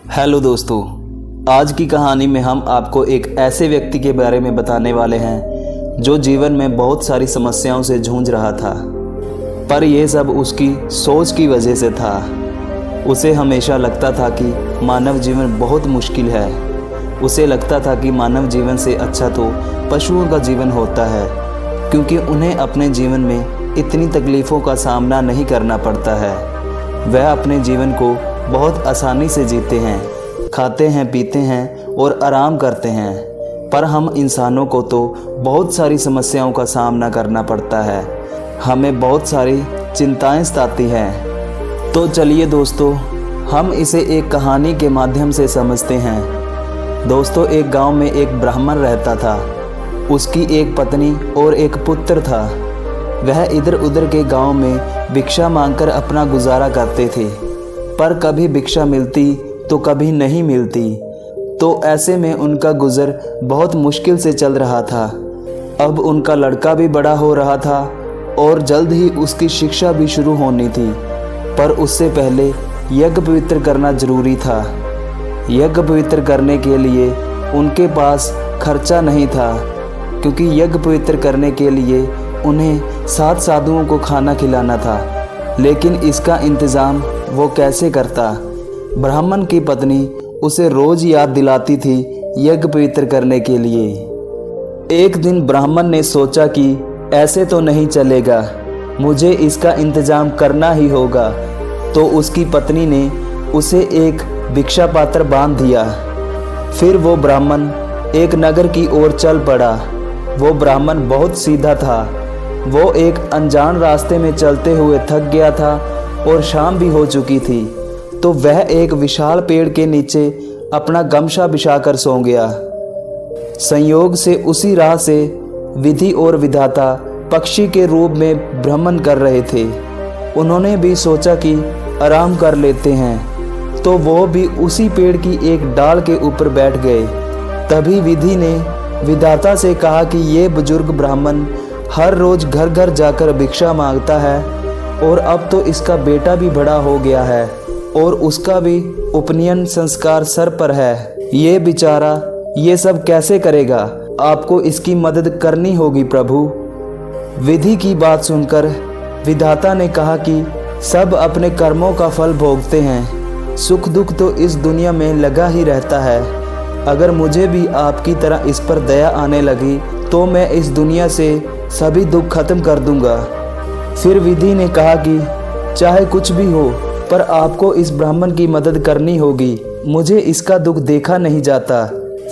Hello दोस्तों, आज की कहानी में हम आपको एक ऐसे व्यक्ति के बारे में बताने वाले हैं जो जीवन में बहुत सारी समस्याओं से जूझ रहा था, पर यह सब उसकी सोच की वजह से था। उसे हमेशा लगता था कि मानव जीवन बहुत मुश्किल है। उसे लगता था कि मानव जीवन से अच्छा तो पशुओं का जीवन होता है, क्योंकि उन्हें अपने जीवन में इतनी तकलीफ़ों का सामना नहीं करना पड़ता है। वह अपने जीवन को बहुत आसानी से जीते हैं, खाते हैं, पीते हैं और आराम करते हैं। पर हम इंसानों को तो बहुत सारी समस्याओं का सामना करना पड़ता है। हमें बहुत सारी चिंताएं सताती हैं। तो चलिए दोस्तों, हम इसे एक कहानी के माध्यम से समझते हैं। दोस्तों, एक गांव में एक ब्राह्मण रहता था। उसकी एक पत्नी और एक पुत्र था। वह इधर उधर के गांव में भिक्षा मांगकर अपना गुजारा करते थे, पर कभी भिक्षा मिलती तो कभी नहीं मिलती। तो ऐसे में उनका गुजर बहुत मुश्किल से चल रहा था। अब उनका लड़का भी बड़ा हो रहा था और जल्द ही उसकी शिक्षा भी शुरू होनी थी, पर उससे पहले यज्ञ पवित्र करना जरूरी था। यज्ञ पवित्र करने के लिए उनके पास खर्चा नहीं था, क्योंकि यज्ञ पवित्र करने के लिए उन्हें 7 साधुओं को खाना खिलाना था। लेकिन इसका इंतज़ाम वो कैसे करता? ब्राह्मण की पत्नी उसे रोज़ याद दिलाती थी यज्ञ पवित्र करने के लिए। एक दिन ब्राह्मण ने सोचा कि ऐसे तो नहीं चलेगा, मुझे इसका इंतज़ाम करना ही होगा। तो उसकी पत्नी ने उसे एक भिक्षा पात्र बांध दिया। फिर वो ब्राह्मण एक नगर की ओर चल पड़ा। वो ब्राह्मण बहुत सीधा था। वो एक अनजान रास्ते में चलते हुए थक गया था और शाम भी हो चुकी थी। तो वह एक विशाल पेड़ के नीचे अपना गमछा बिछाकर सो गया। संयोग से उसी राह से विधि और विधाता पक्षी के रूप में भ्रमण कर रहे थे। उन्होंने भी सोचा कि आराम कर लेते हैं, तो वो भी उसी पेड़ की एक डाल के ऊपर बैठ गए। तभी विधि ने विधाता से कहा कि ये बुजुर्ग ब्राह्मण हर रोज़ घर घर जाकर भिक्षा मांगता है, और अब तो इसका बेटा भी बड़ा हो गया है और उसका भी उपनयन संस्कार सर पर है। ये बेचारा ये सब कैसे करेगा? आपको इसकी मदद करनी होगी प्रभु। विधि की बात सुनकर विधाता ने कहा कि सब अपने कर्मों का फल भोगते हैं। सुख दुख तो इस दुनिया में लगा ही रहता है। अगर मुझे भी आपकी तरह इस पर दया आने लगी तो मैं इस दुनिया से सभी दुख खत्म कर दूंगा। फिर विधि ने कहा कि चाहे कुछ भी हो, पर आपको इस ब्राह्मण की मदद करनी होगी। मुझे इसका दुख देखा नहीं जाता।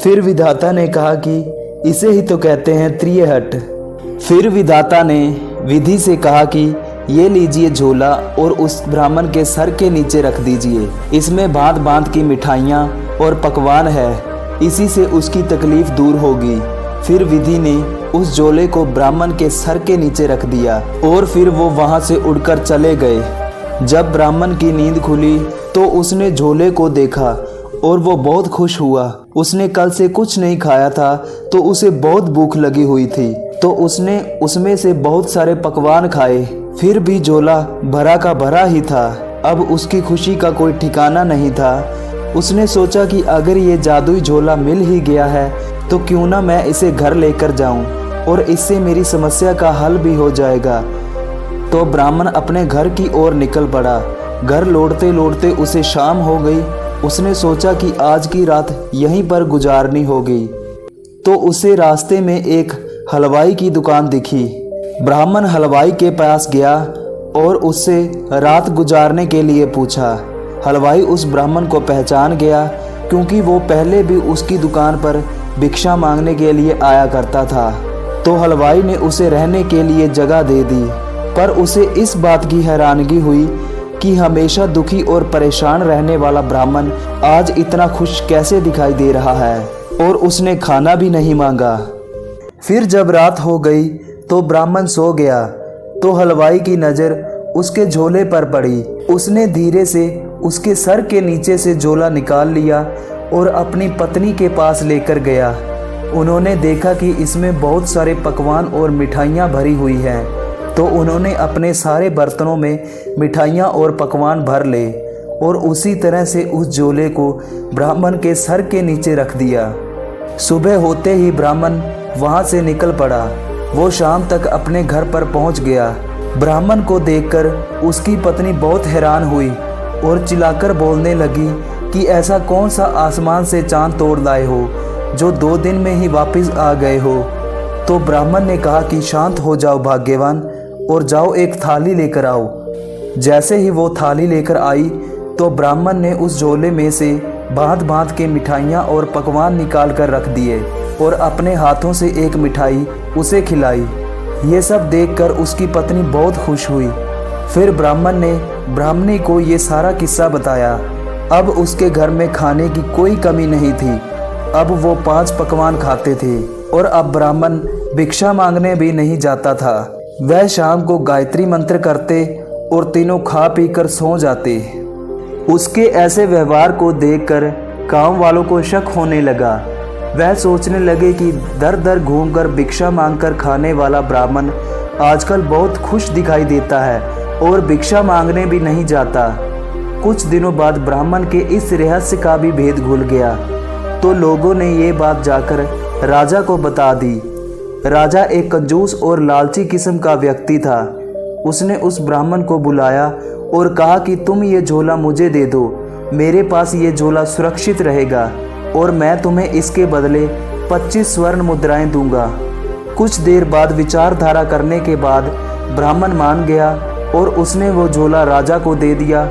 फिर विधाता ने कहा कि इसे ही तो कहते हैं त्रियहट। फिर विधाता ने विधि से कहा कि ये लीजिए झोला और उस ब्राह्मण के सर के नीचे रख दीजिए। इसमें भांत भांत की मिठाइयाँ और पकवान है, इसी से उसकी तकलीफ दूर होगी। फिर विधि ने उस झोले को ब्राह्मण के सर के नीचे रख दिया और फिर वो वहां से उड़कर चले गए। जब ब्राह्मण की नींद खुली तो उसने झोले को देखा और वो बहुत खुश हुआ। उसने कल से कुछ नहीं खाया था, तो उसे बहुत भूख लगी हुई थी, तो उसने उसमें से बहुत सारे पकवान खाए। फिर भी झोला भरा का भरा ही था। अब उसकी खुशी का कोई ठिकाना नहीं था। उसने सोचा कि अगर ये जादुई झोला मिल ही गया है तो क्यों ना मैं इसे घर लेकर जाऊं, और इससे मेरी समस्या का हल भी हो जाएगा। तो ब्राह्मण अपने घर की ओर निकल पड़ा। घर लौटते लौटते उसे शाम हो गई। उसने सोचा कि आज की रात यहीं पर गुजारनी होगी। तो उसे रास्ते में एक हलवाई की दुकान दिखी। ब्राह्मण हलवाई के पास गया और उससे रात गुजारने के लिए पूछा। हलवाई उस ब्राह्मण को पहचान गया, क्योंकि वो पहले भी उसकी दुकान पर भिक्षा मांगने के लिए आया करता था। तो हलवाई ने उसे रहने के लिए जगह दे दी, पर उसे इस बात की हैरानगी हुई कि हमेशा दुखी और परेशान रहने वाला ब्राह्मण आज इतना खुश कैसे दिखाई दे रहा है, और उसने खाना भी नहीं मांगा। फिर जब रात हो गई तो ब्राह्मण सो गया। तो हलवाई की नज़र उसके झोले पर पड़ी। उसने धीरे से उसके सर के नीचे से झोला निकाल लिया और अपनी पत्नी के पास लेकर गया। उन्होंने देखा कि इसमें बहुत सारे पकवान और मिठाइयाँ भरी हुई हैं। तो उन्होंने अपने सारे बर्तनों में मिठाइयाँ और पकवान भर ले और उसी तरह से उस झोले को ब्राह्मण के सर के नीचे रख दिया। सुबह होते ही ब्राह्मण वहाँ से निकल पड़ा। वो शाम तक अपने घर पर पहुँच गया। ब्राह्मण को देखकर उसकी पत्नी बहुत हैरान हुई और चिल्लाकर बोलने लगी कि ऐसा कौन सा आसमान से चांद तोड़ लाए हो जो 2 दिन में ही वापस आ गए हो। तो ब्राह्मण ने कहा कि शांत हो जाओ भाग्यवान, और जाओ एक थाली लेकर आओ। जैसे ही वो थाली लेकर आई तो ब्राह्मण ने उस झोले में से भांत भांत के मिठाइयाँ और पकवान निकाल कर रख दिए और अपने हाथों से एक मिठाई उसे खिलाई। ये सब देखकर उसकी पत्नी बहुत खुश हुई। फिर ब्राह्मण ने ब्राह्मणी को ये सारा किस्सा बताया। अब उसके घर में खाने की कोई कमी नहीं थी। अब वो 5 पकवान खाते थे और अब ब्राह्मण भिक्षा मांगने भी नहीं जाता था। वह शाम को गायत्री मंत्र करते और तीनों खा पी कर सो जाते। उसके ऐसे व्यवहार को देखकर गांव वालों को शक होने लगा। वह सोचने लगे कि दर दर घूमकर भिक्षा मांगकर खाने वाला ब्राह्मण आजकल बहुत खुश दिखाई देता है और भिक्षा मांगने भी नहीं जाता। कुछ दिनों बाद ब्राह्मण के इस रहस्य का भी भेद खुल गया तो लोगों ने ये बात जाकर राजा को बता दी। राजा एक कंजूस और लालची किस्म का व्यक्ति था। उसने उस ब्राह्मण को बुलाया और कहा कि तुम ये झोला मुझे दे दो, मेरे पास ये झोला सुरक्षित रहेगा और मैं तुम्हें इसके बदले 25 स्वर्ण मुद्राएं दूंगा। कुछ देर बाद विचारधारा करने के बाद ब्राह्मण मान गया और उसने वो झोला राजा को दे दिया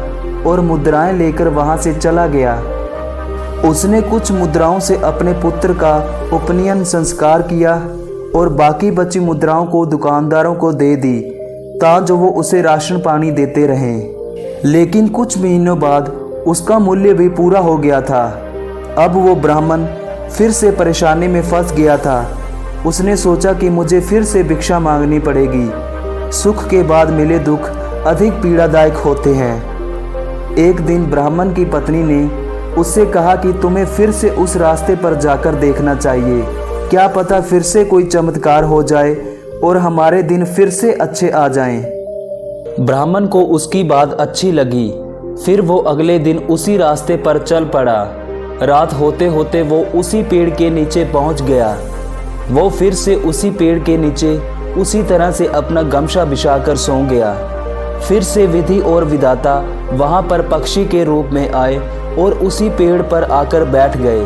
और मुद्राएं लेकर वहां से चला गया। उसने कुछ मुद्राओं से अपने पुत्र का उपनयन संस्कार किया और बाकी बची मुद्राओं को दुकानदारों को दे दी ताकि वो उसे राशन पानी देते रहें। लेकिन कुछ महीनों बाद उसका मूल्य भी पूरा हो गया था। अब वो ब्राह्मण फिर से परेशानी में फंस गया था। उसने सोचा कि मुझे फिर से भिक्षा मांगनी पड़ेगी। सुख के बाद मिले दुख अधिक पीड़ादायक होते हैं। एक दिन ब्राह्मण की पत्नी ने उससे कहा कि तुम्हें फिर से उस रास्ते पर जाकर देखना चाहिए, क्या पता फिर से कोई चमत्कार हो जाए और हमारे दिन फिर से अच्छे आ जाएं। ब्राह्मण को उसकी बात अच्छी लगी। फिर वो अगले दिन उसी रास्ते पर चल पड़ा। रात होते होते वो उसी पेड़ के नीचे पहुंच गया। वो फिर से उसी पेड़ के नीचे उसी तरह से अपना गमछा बिछाकर सो गया। फिर से विधि और विधाता वहां पर पक्षी के रूप में आए और उसी पेड़ पर आकर बैठ गए।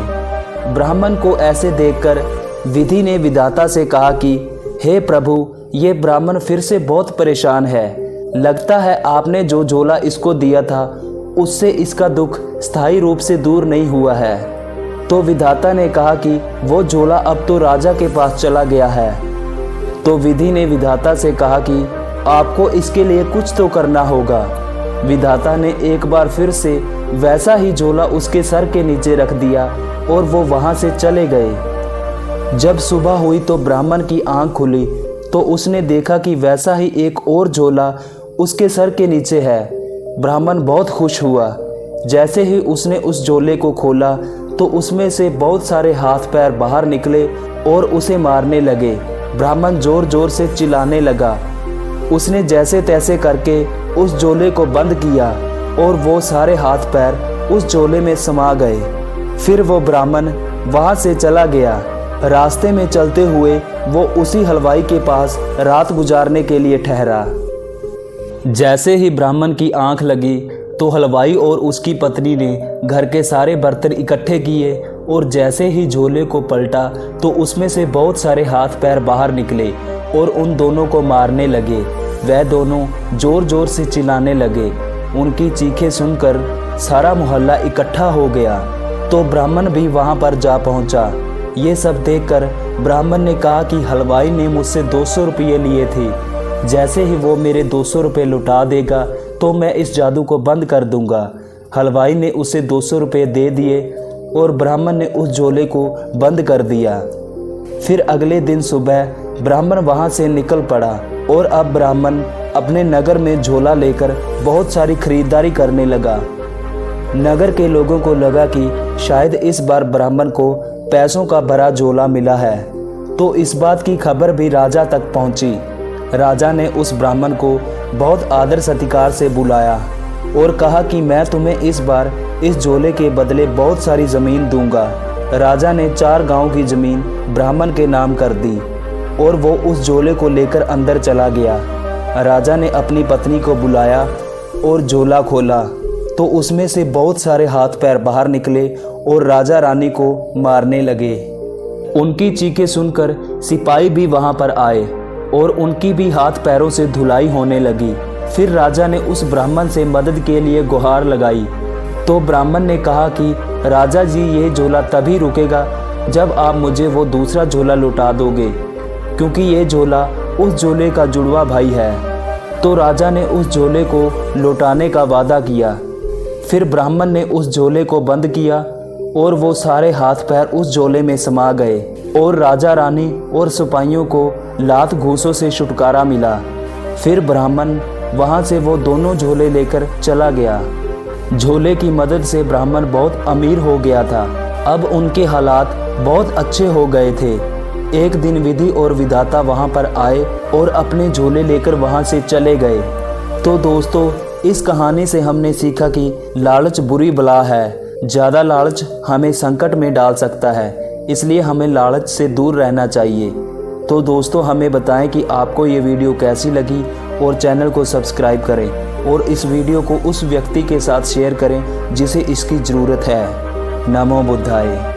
ब्राह्मण को ऐसे देखकर विधि ने विधाता से कहा कि हे प्रभु, ये ब्राह्मण फिर से बहुत परेशान है। लगता है आपने जो झोला इसको दिया था उससे इसका दुख स्थायी रूप से दूर नहीं हुआ है। तो विधाता ने कहा कि वो झोला अब तो राजा के पास चला गया है। तो विधि ने विधाता से कहा कि आपको इसके लिए कुछ तो करना होगा। विधाता ने एक बार फिर से वैसा ही झोला उसके सर के नीचे रख दिया और वो वहां से चले गए। जब सुबह हुई तो ब्राह्मण की आंख खुली तो उसने देखा कि वैसा ही एक और झोला उसके सर के नीचे है। ब्राह्मण बहुत खुश हुआ। जैसे ही उसने उस झोले को खोला तो उसमें से बहुत सारे हाथ पैर बाहर निकले और उसे मारने लगे। ब्राह्मण जोर जोर से चिल्लाने लगा। उसने जैसे तैसे करके उस झोले को बंद किया और वो सारे हाथ पैर उस झोले में समा गए। फिर वो ब्राह्मण वहां से चला गया। रास्ते में चलते हुए वो उसी हलवाई के पास रात गुजारने के लिए ठहरा। जैसे ही ब्राह्मण की आंख लगी तो हलवाई और उसकी पत्नी ने घर के सारे बर्तन इकट्ठे किए और जैसे ही झोले को पलटा तो उसमें से बहुत सारे हाथ पैर बाहर निकले और उन दोनों को मारने लगे। वह दोनों जोर जोर से चिल्लाने लगे। उनकी चीखें सुनकर सारा मोहल्ला इकट्ठा हो गया तो ब्राह्मण भी वहां पर जा पहुंचा। ये सब देखकर ब्राह्मण ने कहा कि हलवाई ने मुझसे 200 रुपये लिए थे। जैसे ही वो मेरे 200 रुपये लौटा देगा तो मैं इस जादू को बंद कर दूंगा। हलवाई ने उसे 200 रुपये दे दिए और ब्राह्मण ने उस झोले को बंद कर दिया। फिर अगले दिन सुबह ब्राह्मण वहां से निकल पड़ा और अब ब्राह्मण अपने नगर में झोला लेकर बहुत सारी खरीदारी करने लगा। नगर के लोगों को लगा कि शायद इस बार ब्राह्मण को पैसों का भरा झोला मिला है, तो इस बात की खबर भी राजा तक पहुंची। राजा ने उस ब्राह्मण को बहुत आदर सत्कार से बुलाया और कहा कि मैं तुम्हें इस बार इस झोले के बदले बहुत सारी ज़मीन दूंगा। राजा ने 4 गांव की ज़मीन ब्राह्मण के नाम कर दी और वो उस झोले को लेकर अंदर चला गया। राजा ने अपनी पत्नी को बुलाया और झोला खोला तो उसमें से बहुत सारे हाथ पैर बाहर निकले और राजा रानी को मारने लगे। उनकी चीखें सुनकर सिपाही भी वहां पर आए और उनकी भी हाथ पैरों से धुलाई होने लगी। फिर राजा ने उस ब्राह्मण से मदद के लिए गुहार लगाई तो ब्राह्मण ने कहा कि राजा जी, ये झोला तभी रुकेगा जब आप मुझे वो दूसरा झोला लौटा दोगे, क्योंकि ये झोला उस झोले का जुड़वा भाई है। तो राजा ने उस झोले को लौटाने का वादा किया। फिर ब्राह्मण ने उस झोले को बंद किया और वो सारे हाथ पैर उस झोले में समा गए और राजा रानी और सिपाहियों को लात घूंसों से छुटकारा मिला। फिर ब्राह्मण वहाँ से वो दोनों झोले लेकर चला गया। झोले की मदद से ब्राह्मण बहुत अमीर हो गया था। अब उनके हालात बहुत अच्छे हो गए थे। एक दिन विधि और विधाता वहाँ पर आए और अपने झोले लेकर वहाँ से चले गए। तो दोस्तों, इस कहानी से हमने सीखा कि लालच बुरी बला है। ज़्यादा लालच हमें संकट में डाल सकता है, इसलिए हमें लालच से दूर रहना चाहिए। तो दोस्तों, हमें बताएं कि आपको ये वीडियो कैसी लगी और चैनल को सब्सक्राइब करें और इस वीडियो को उस व्यक्ति के साथ शेयर करें जिसे इसकी ज़रूरत है। नमो बुद्धाय।